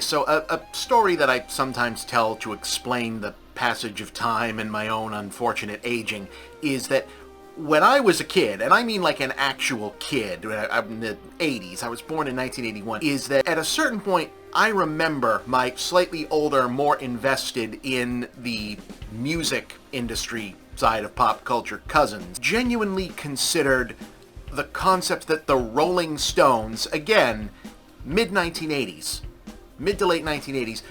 so a story that I sometimes tell to explain the passage of time and my own unfortunate aging is that when I was a kid, and I mean like an actual kid, in the 80s, I was born in 1981, is that at a certain point, I remember my slightly older, more invested in the music industry side of pop culture cousins genuinely considered the concept that the Rolling Stones, again, mid-1980s, mid to late 1980s,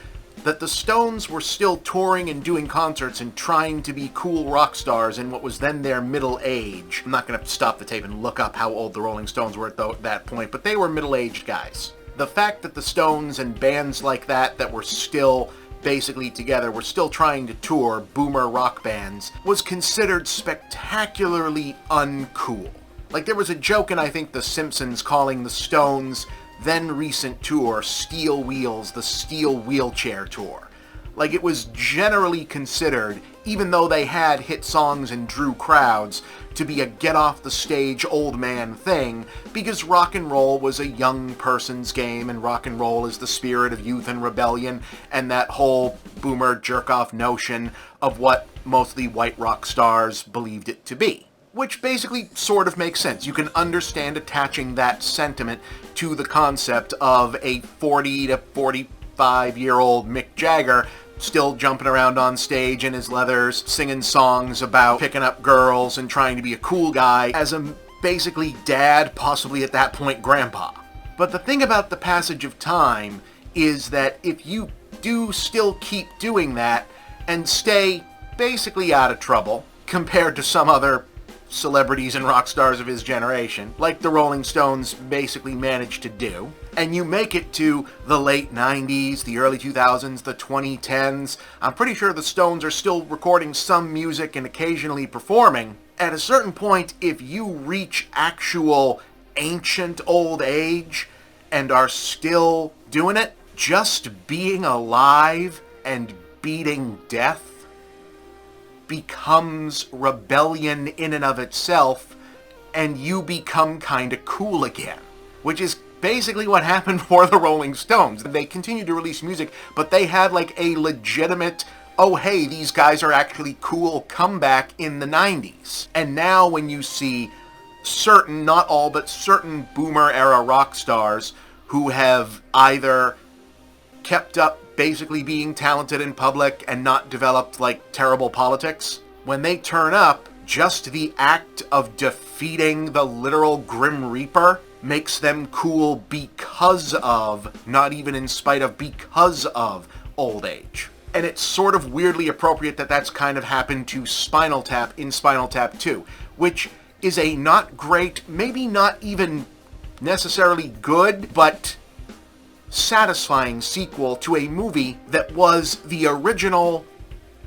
that the Stones were still touring and doing concerts and trying to be cool rock stars in what was then their middle age. I'm not going to stop the tape and look up how old the Rolling Stones were at that point, but they were middle-aged guys. The fact that the Stones and bands like that were still basically together, were still trying to tour, boomer rock bands, was considered spectacularly uncool. Like, there was a joke in, I think, The Simpsons calling the Stones' then recent tour Steel Wheels, the Steel Wheelchair Tour. Like, it was generally considered, even though they had hit songs and drew crowds, to be a get-off-the-stage old man thing, because rock and roll was a young person's game, and rock and roll is the spirit of youth and rebellion, and that whole boomer jerk-off notion of what mostly white rock stars believed it to be. Which basically sort of makes sense. You can understand attaching that sentiment to the concept of a 40 to 45-year-old Mick Jagger still jumping around on stage in his leathers, singing songs about picking up girls and trying to be a cool guy as a basically dad, possibly at that point grandpa. But the thing about the passage of time is that if you do still keep doing that and stay basically out of trouble compared to some other celebrities and rock stars of his generation, like the Rolling Stones basically managed to do, and you make it to the late 90s, the early 2000s, the 2010s, I'm pretty sure the Stones are still recording some music and occasionally performing. At a certain point, if you reach actual ancient old age and are still doing it, just being alive and beating death becomes rebellion in and of itself, and you become kind of cool again. Which is basically what happened for the Rolling Stones. They continued to release music, but they had like a legitimate, oh hey, these guys are actually cool comeback in the 90s. And now when you see certain, not all, but certain boomer era rock stars who have either kept up basically being talented in public and not developed like terrible politics, when they turn up, just the act of defeating the literal Grim Reaper makes them cool because of, not even in spite of, because of old age. And it's sort of weirdly appropriate that that's kind of happened to Spinal Tap in Spinal Tap 2, which is a not great, maybe not even necessarily good, but satisfying sequel to a movie that was the original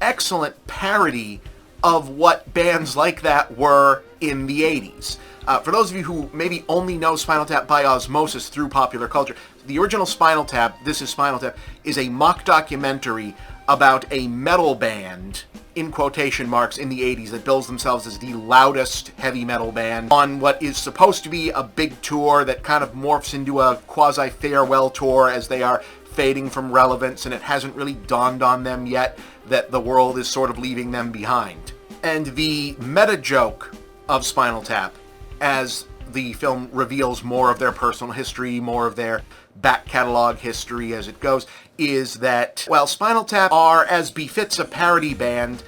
excellent parody of what bands like that were in the 80s. For those of you who maybe only know Spinal Tap by osmosis through popular culture, the original Spinal Tap, This Is Spinal Tap, is a mock documentary about a metal band, in quotation marks, in the 80s that bills themselves as the loudest heavy metal band on what is supposed to be a big tour that kind of morphs into a quasi-farewell tour as they are fading from relevance, and it hasn't really dawned on them yet that the world is sort of leaving them behind. And the meta joke of Spinal Tap, as the film reveals more of their personal history, more of their back catalog history as it goes, is that, while Spinal Tap are, as befits a parody band,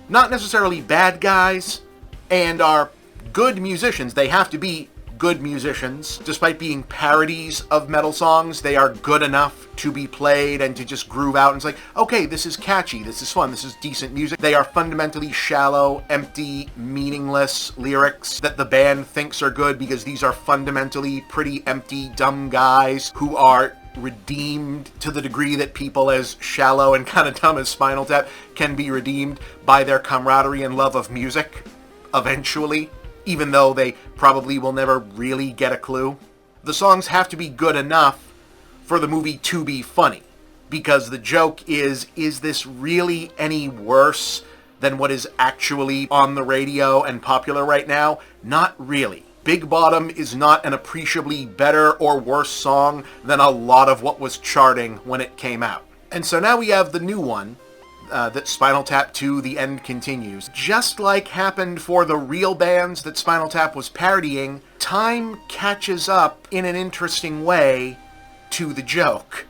not necessarily bad guys, and are good musicians. They have to be good musicians. Despite being parodies of metal songs, they are good enough to be played and to just groove out. And it's like, okay, this is catchy, this is fun, this is decent music. They are fundamentally shallow, empty, meaningless lyrics that the band thinks are good because these are fundamentally pretty empty, dumb guys who are redeemed to the degree that people as shallow and kind of dumb as Spinal Tap can be redeemed by their camaraderie and love of music, eventually, even though they probably will never really get a clue. The songs have to be good enough for the movie to be funny, because the joke is this really any worse than what is actually on the radio and popular right now? Not really. Big Bottom is not an appreciably better or worse song than a lot of what was charting when it came out. And so now we have the new one, that Spinal Tap 2, The End Continues. Just like happened for the real bands that Spinal Tap was parodying, time catches up in an interesting way to the joke.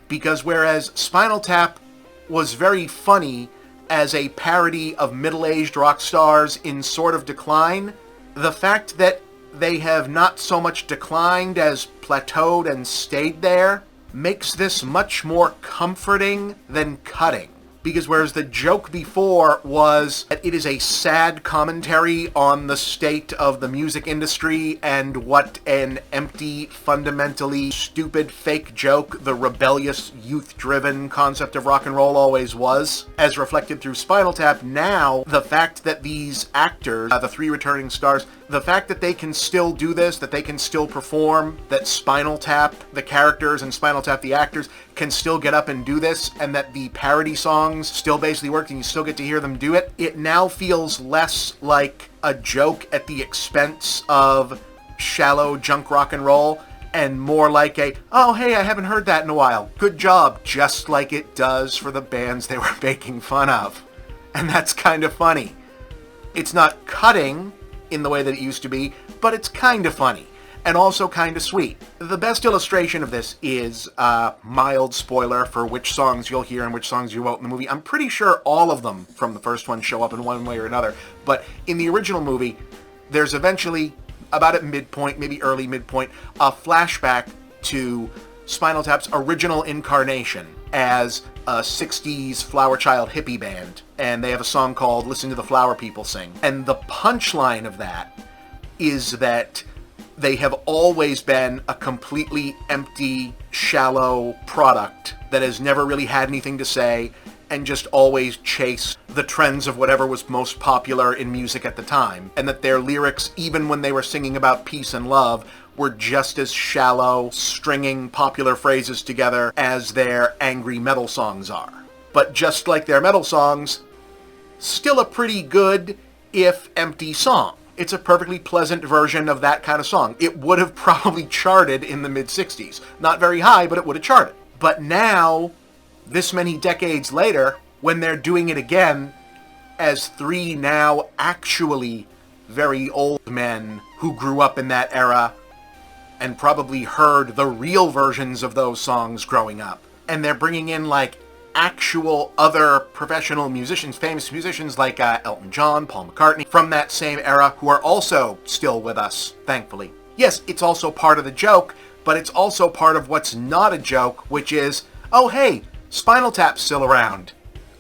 Because whereas Spinal Tap was very funny as a parody of middle-aged rock stars in sort of decline, the fact that they have not so much declined as plateaued and stayed there makes this much more comforting than cutting. Because whereas the joke before was that it is a sad commentary on the state of the music industry and what an empty, fundamentally stupid fake joke the rebellious, youth-driven concept of rock and roll always was, as reflected through Spinal Tap, now the fact that these actors, the three returning stars, the fact that they can still do this, that they can still perform, that Spinal Tap, the characters, and Spinal Tap, the actors, can still get up and do this, and that the parody songs still basically work and you still get to hear them do it, it now feels less like a joke at the expense of shallow junk rock and roll, and more like a, oh hey, I haven't heard that in a while, good job, just like it does for the bands they were making fun of. And that's kind of funny. It's not cutting in the way that it used to be, but it's kind of funny. And also kind of sweet. The best illustration of this is mild spoiler for which songs you'll hear and which songs you won't in the movie. I'm pretty sure all of them from the first one show up in one way or another. But in the original movie, there's eventually, about at midpoint, maybe early midpoint, a flashback to Spinal Tap's original incarnation as a 60s Flower Child hippie band. And they have a song called Listen to the Flower People Sing. And the punchline of that is that they have always been a completely empty, shallow product that has never really had anything to say and just always chased the trends of whatever was most popular in music at the time. And that their lyrics, even when they were singing about peace and love, were just as shallow, stringing popular phrases together as their angry metal songs are. But just like their metal songs, still a pretty good, if empty, song. It's a perfectly pleasant version of that kind of song. It would have probably charted in the mid-60s. Not very high, but it would have charted. But now, this many decades later, when they're doing it again, as three now actually very old men who grew up in that era and probably heard the real versions of those songs growing up, and they're bringing in, like, actual other professional musicians, famous musicians like Elton John, Paul McCartney, from that same era, who are also still with us, thankfully. Yes, it's also part of the joke, but it's also part of what's not a joke, which is, oh hey, Spinal Tap's still around,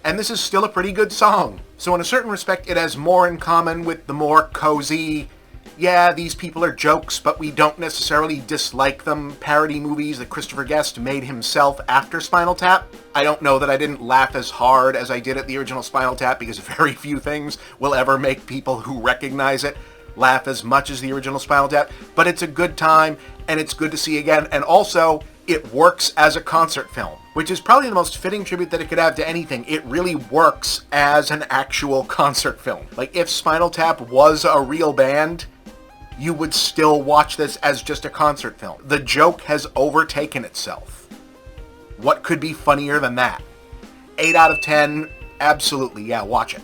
and this is still a pretty good song. So in a certain respect, it has more in common with the more cozy, yeah, these people are jokes, but we don't necessarily dislike them parody movies that Christopher Guest made himself after Spinal Tap. I don't know that I didn't laugh as hard as I did at the original Spinal Tap, because very few things will ever make people who recognize it laugh as much as the original Spinal Tap, but it's a good time, and it's good to see again, and also, it works as a concert film, which is probably the most fitting tribute that it could have to anything. It really works as an actual concert film. Like, if Spinal Tap was a real band, you would still watch this as just a concert film. The joke has overtaken itself. What could be funnier than that? 8 out of 10, absolutely, yeah, watch it.